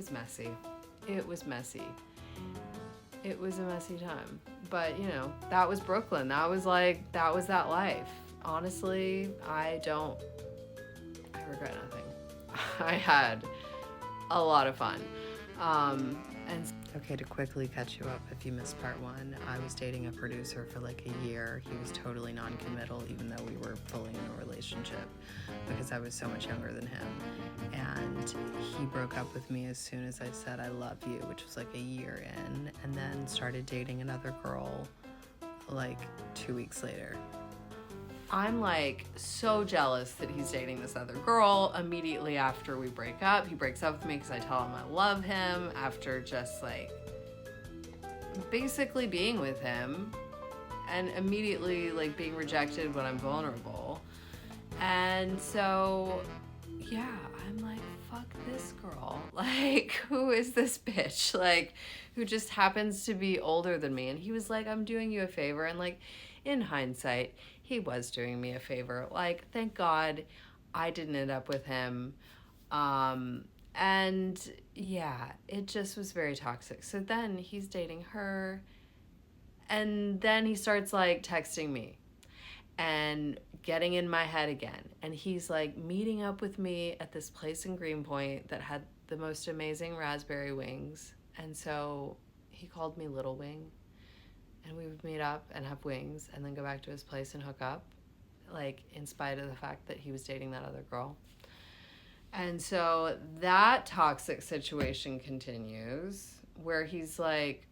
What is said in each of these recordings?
was messy. It was messy. It was a messy time. But, you know, that was Brooklyn. That was that life. Honestly, I regret nothing. I had a lot of fun. And okay, to quickly catch you up, if you missed part one, I was dating a producer for like a year. He was totally non-committal, even though we were fully in a relationship, because I was so much younger than him. And he broke up with me as soon as I said I love you, which was like a year in, and then started dating another girl like 2 weeks later. I'm like so jealous that he's dating this other girl. Immediately after we break up, he breaks up with me because I tell him I love him after just like basically being with him, and immediately like being rejected when I'm vulnerable. And so yeah, I'm like, fuck this girl. Like, who is this bitch? Like, who just happens to be older than me? And he was like, I'm doing you a favor. And like, in hindsight, he was doing me a favor. Like, thank God I didn't end up with him. And yeah, it just was very toxic. So then he's dating her. And then he starts like texting me and getting in my head again. And he's like meeting up with me at this place in Greenpoint that had the most amazing raspberry wings. And so he called me Little Wing. And we would meet up and have wings and then go back to his place and hook up, like in spite of the fact that he was dating that other girl. And so that toxic situation continues where he's like,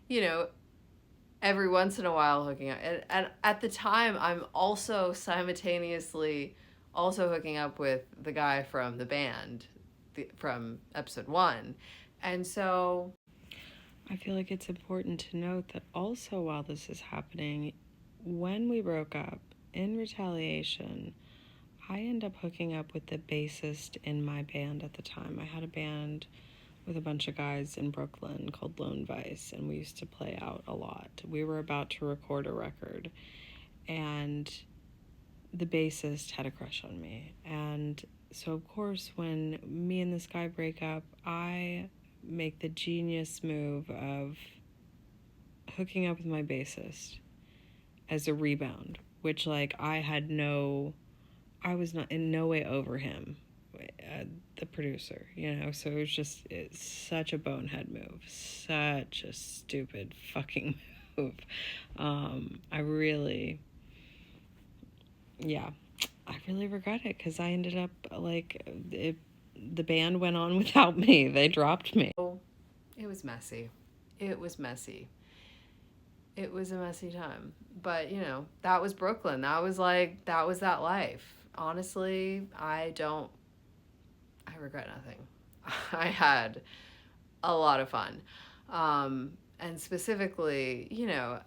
you know, every once in a while hooking up. And at the time, I'm also simultaneously also hooking up with the guy from the band from episode 1. And so I feel like it's important to note that also while this is happening, when we broke up, in retaliation, I end up hooking up with the bassist in my band at the time. I had a band with a bunch of guys in Brooklyn called Lone Vice, and we used to play out a lot. We were about to record a record, and the bassist had a crush on me. And so, of course, when me and this guy break up, I make the genius move of hooking up with my bassist as a rebound, which, like, I was not in no way over him, the producer, you know, so it's such a bonehead move, such a stupid fucking move. I really regret it, because I ended up, like, the band went on without me. They dropped me. It was messy. It was messy. It was a messy time. But, you know, that was Brooklyn. That was that life. Honestly, I regret nothing. I had a lot of fun. And specifically, you know,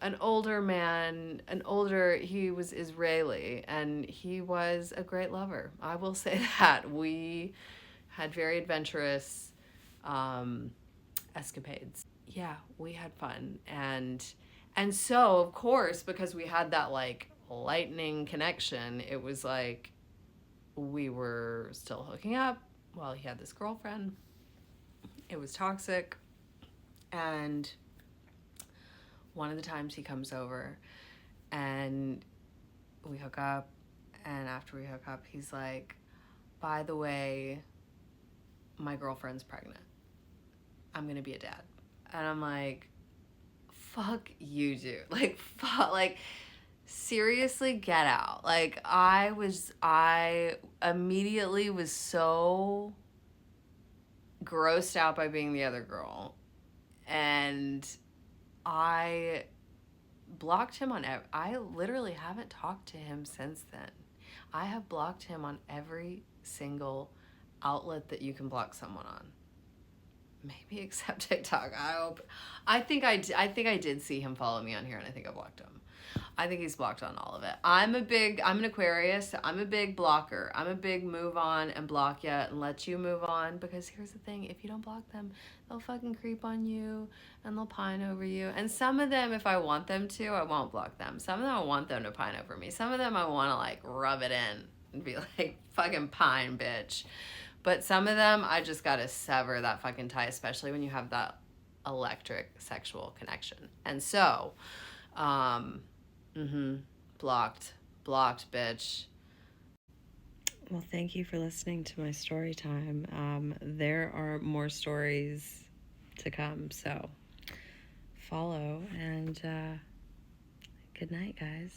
he was Israeli, and he was a great lover. I will say that. We had very adventurous escapades. Yeah, we had fun. And so, of course, because we had that, like, lightning connection, it was like we were still hooking up while he had this girlfriend. It was toxic. And one of the times he comes over and we hook up, and after we hook up, he's like, by the way, my girlfriend's pregnant. I'm going to be a dad. And I'm like, fuck you, dude. Like, fuck, like, seriously, get out. Like, I immediately was so grossed out by being the other girl. And I blocked him on I literally haven't talked to him since then. I have blocked him on every single outlet that you can block someone on. Maybe except TikTok. I think I did see him follow me on here, and I think I blocked him. I think he's blocked on all of it. I'm an Aquarius. So I'm a big blocker. I'm a big move on and block you and let you move on, because here's the thing. If you don't block them, they'll fucking creep on you and they'll pine over you. And some of them, if I want them to, I won't block them. Some of them, I want them to pine over me. Some of them, I want to, like, rub it in and be like, fucking pine, bitch. But some of them, I just gotta sever that fucking tie, especially when you have that electric sexual connection. And so, blocked, bitch. Well, thank you for listening to my story time. There are more stories to come, so follow, and good night, guys.